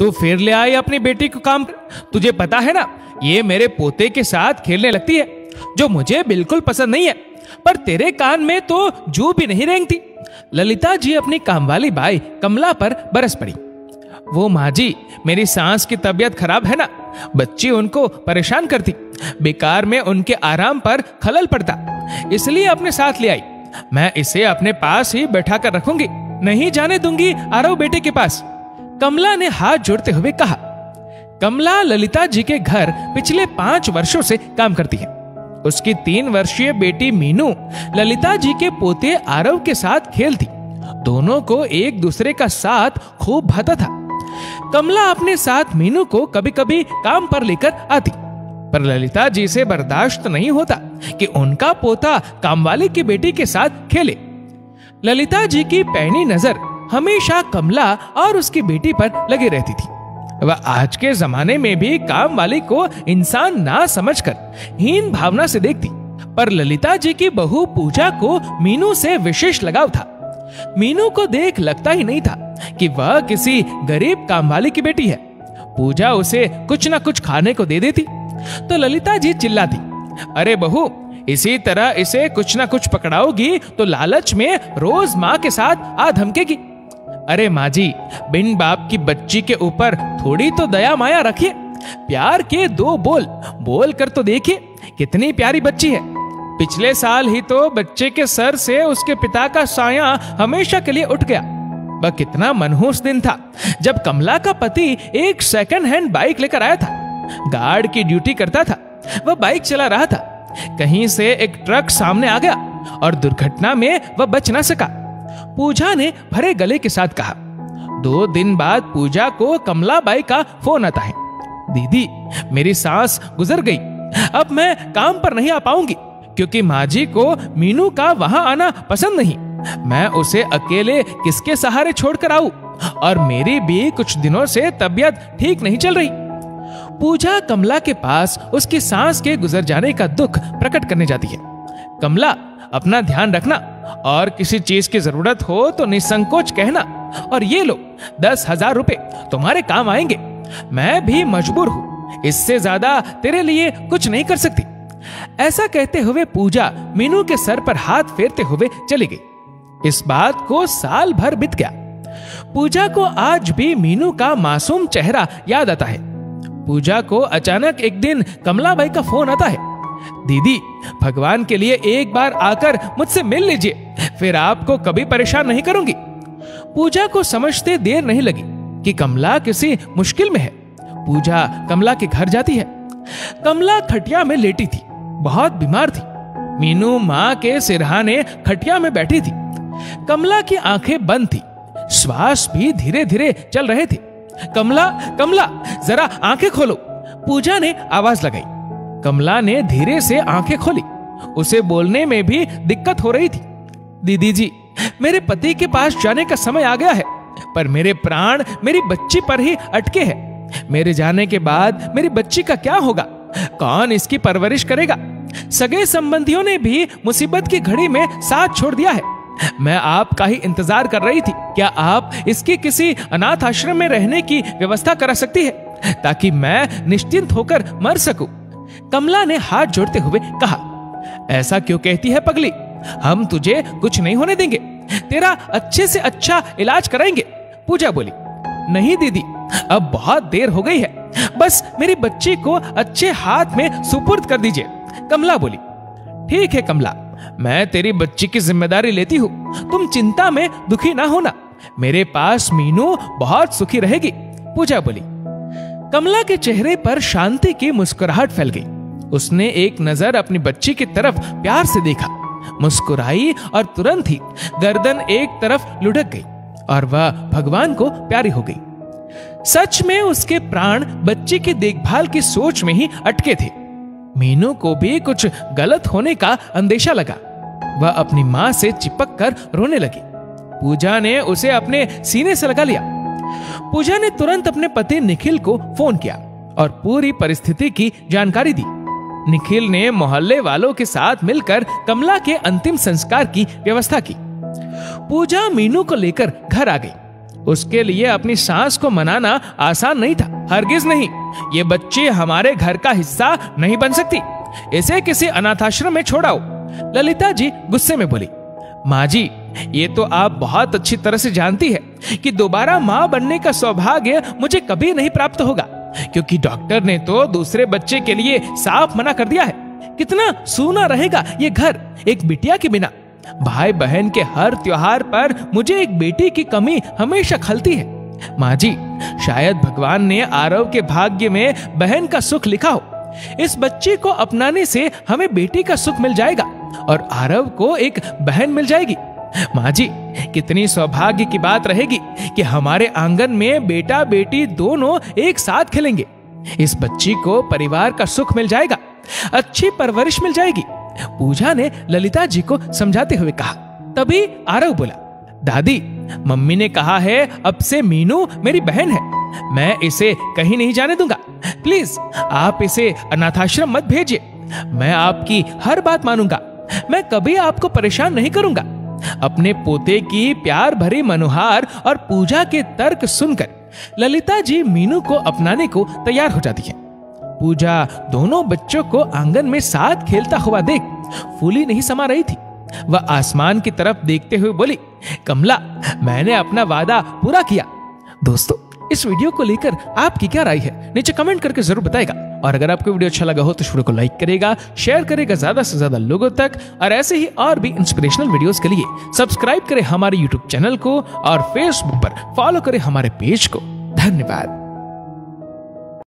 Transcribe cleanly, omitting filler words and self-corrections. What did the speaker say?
तू फिर ले आई अपनी बेटी को काम पर। तुझे पता है ना, ये मेरे पोते के साथ खेलने लगती है, जो मुझे बिल्कुल पसंद नहीं है, पर तेरे कान में तो जू भी नहीं रेंगती। ललिता जी अपनी कामवाली बाई कमला पर बरस पड़ी। वो माँ जी, मेरी सास की तबीयत खराब है ना, बच्ची उनको परेशान करती, बेकार में उनके आराम पर खलल पड़ता, इसलिए अपने साथ ले आई। मैं इसे अपने पास ही बैठा कर रखूंगी, नहीं जाने दूंगी आरव बेटे के पास। कमला ने हाथ जोड़ते हुए कहा। कमला ललिता जी के घर पिछले 5 वर्षों से काम करती है। उसकी 3 वर्षीय बेटी मीनू ललिता जी के पोते आरव के साथ खेलती। दोनों को एक दूसरे का साथ खूब भाता था। कमला अपने साथ मीनू को कभी कभी काम पर लेकर आती, पर ललिता जी से बर्दाश्त नहीं होता कि उनका पोता कामवाली की बेटी के साथ खेले। ललिता जी की पैनी नजर हमेशा कमला और उसकी बेटी पर लगी रहती थी। वह आज के जमाने में भी काम वाली को इंसान ना समझकर हीन भावना से देखती, पर ललिता जी की बहू पूजा को मीनू से विशेष लगाव था। मीनू को देख लगता ही नहीं था कि वह किसी गरीब कामवाली की बेटी है। पूजा उसे कुछ न कुछ खाने को दे देती तो ललिता जी चिल्लाती, अरे बहू, इसी तरह इसे कुछ न कुछ पकड़ाओगी तो लालच में रोज माँ के साथ आ धमकेगी। अरे माँ जी, बिन बाप की बच्ची के ऊपर थोड़ी तो दया माया रखिए। प्यार के 2 बोल बोल कर तो देखिए, कितनी प्यारी बच्ची है। पिछले साल ही तो बच्चे के सर से उसके पिता का साया हमेशा के लिए उठ गया। वह कितना मनहूस दिन था जब कमला का पति एक सेकंड हैंड बाइक लेकर आया था। गार्ड की ड्यूटी करता था। वह बाइक चला रहा था, कहीं से एक ट्रक सामने आ गया और दुर्घटना में वह बच न सका। पूजा ने भरे गले के साथ कहा। 2 दिन बाद पूजा को कमला बाई का फोन आता है। दीदी, मेरी सास गुजर गई, अब मैं काम पर नहीं आ पाऊंगी क्योंकि माँ जी को मीनू का वहां आना पसंद नहीं। मैं उसे अकेले किसके सहारे छोड़कर आऊं, और मेरी भी कुछ दिनों से तबीयत ठीक नहीं चल रही। पूजा कमला के पास उसकी सास के गुजर जाने का दुख प्रकट करने जाती है। कमला, अपना ध्यान रखना और किसी चीज की जरूरत हो तो निसंकोच कहना, और ये लो 10,000 रुपए तुम्हारे काम आएंगे। मैं भी मजबूर हूं, इससे ज्यादा तेरे लिए कुछ नहीं कर सकती। ऐसा कहते हुए पूजा मीनू के सर पर हाथ फेरते हुए चली गई। इस बात को साल भर बीत गया। पूजा को आज भी मीनू का मासूम चेहरा याद आता है। पूजा को अचानक एक दिन कमलाबाई का फोन आता है। दीदी, भगवान के लिए एक बार आकर मुझसे मिल लीजिए, फिर आपको कभी परेशान नहीं करूंगी। पूजा को समझते देर नहीं लगी कि कमला किसी मुश्किल में है। पूजा कमला के घर जाती है। कमला खटिया में लेटी थी, बहुत बीमार थी। मीनू माँ के सिरहाने खटिया में बैठी थी। कमला की आंखें बंद थी, श्वास भी धीरे धीरे चल रहे थे। कमला, कमला, जरा आंखें खोलो, पूजा ने आवाज लगाई। कमला ने धीरे से आंखें खोली। उसे बोलने में भी दिक्कत हो रही थी। दीदी जी, मेरे पति के पास जाने का समय आ गया है, पर मेरे प्राण मेरी बच्ची पर ही अटके हैं। मेरे जाने के बाद मेरी बच्ची का क्या होगा? कौन इसकी परवरिश करेगा? सगे संबंधियों ने भी मुसीबत की घड़ी में साथ छोड़ दिया है। मैं आपका ही इंतजार कर रही थी। क्या आप इसकी किसी अनाथ आश्रम में रहने की व्यवस्था करा सकती है, ताकि मैं निश्चिंत होकर मर सकूं? कमला ने हाथ जोड़ते हुए कहा। ऐसा क्यों कहती है पगली? हम तुझे कुछ नहीं होने देंगे, तेरा अच्छे से अच्छा इलाज कराएंगे। पूजा बोली। नहीं दीदी, अब बहुत देर हो गई है, बस मेरी बच्ची को अच्छे हाथ में सुपुर्द कर दीजिए। कमला बोली। ठीक है कमला, मैं तेरी बच्ची की जिम्मेदारी लेती हूँ, तुम चिंता में दुखी ना होना। मेरे पास मीनू बहुत सुखी रहेगी। पूजा बोली। कमला के चेहरे पर शांति की मुस्कुराहट फैल गई। उसने एक नजर अपनी बच्ची की तरफ प्यार से देखा, मुस्कुराई और तुरंत ही गर्दन एक तरफ लुढ़क गई और वह भगवान को प्यारी हो गई। सच में उसके प्राण बच्ची की देखभाल की सोच में ही अटके थे। मीनू को भी कुछ गलत होने का अंदेशा लगा। वह अपनी मां से चिपक कर रोने लगी। पूजा ने उसे अपने सीने से लगा लिया। पूजा ने तुरंत अपने पति निखिल को फोन किया और पूरी परिस्थिति की जानकारी दी। निखिल ने मोहल्ले वालों के साथ मिलकर कमला के अंतिम संस्कार की व्यवस्था की। पूजा मीनू को लेकर घर आ गई। उसके लिए अपनी सास को मनाना आसान नहीं था, हरगिज नहीं। ये बच्ची हमारे घर का हिस्सा नहीं बन सकती, इसे किसी अनाथाश्रम में छोड़ाओ। ललिता जी गुस्से में बोली, माँ जी, ये तो आप बहुत अच्छी तरह से जानती है कि दोबारा माँ बनने का सौभाग्य मुझे कभी नहीं प्राप्त होगा, क्योंकि डॉक्टर ने तो दूसरे बच्चे के लिए साफ मना कर दिया है। कितना सूना रहेगा ये घर एक बिटिया के बिना। भाई बहन के हर त्योहार पर मुझे एक बेटी की कमी हमेशा खलती है। माँ जी, शायद भगवान ने आरव के भाग्य में बहन का सुख लिखा हो। इस बच्ची को अपनाने से हमें बेटी का सुख मिल जाएगा और आरव को एक बहन मिल जाएगी। माँ जी, कितनी सौभाग्य की बात रहेगी कि हमारे आंगन में बेटा बेटी दोनों एक साथ खेलेंगे। इस बच्ची को परिवार का सुख मिल जाएगा, अच्छी परवरिश मिल जाएगी। पूजा ने ललिता जी को समझाते हुए कहा। तभी आरव बोला, दादी, मम्मी ने कहा है अब से मीनू मेरी बहन है, मैं इसे कहीं नहीं जाने दूंगा। प्लीज आप इसे अनाथाश्रम मत भेजिए, मैं आपकी हर बात मानूंगा, मैं कभी आपको परेशान नहीं करूंगा। अपने पोते की प्यार भरी मनुहार और पूजा के तर्क सुनकर ललिता जी मीनू को अपनाने को तैयार हो जाती है। पूजा दोनों बच्चों को आंगन में साथ खेलता हुआ देख फूली नहीं समा रही थी। वह आसमान की तरफ देखते हुए बोली, कमला, मैंने अपना वादा पूरा किया। दोस्तों, इस वीडियो को लेकर आपकी क्या राय है, नीचे कमेंट करके जरूर बताएगा। और अगर आपको वीडियो अच्छा लगा हो तो इस वीडियो को लाइक करेगा, शेयर करेगा ज्यादा से ज्यादा लोगों तक। और ऐसे ही और भी इंस्पिरेशनल वीडियोस के लिए सब्सक्राइब करें हमारे यूट्यूब चैनल को और फेसबुक पर फॉलो करें हमारे पेज को। धन्यवाद।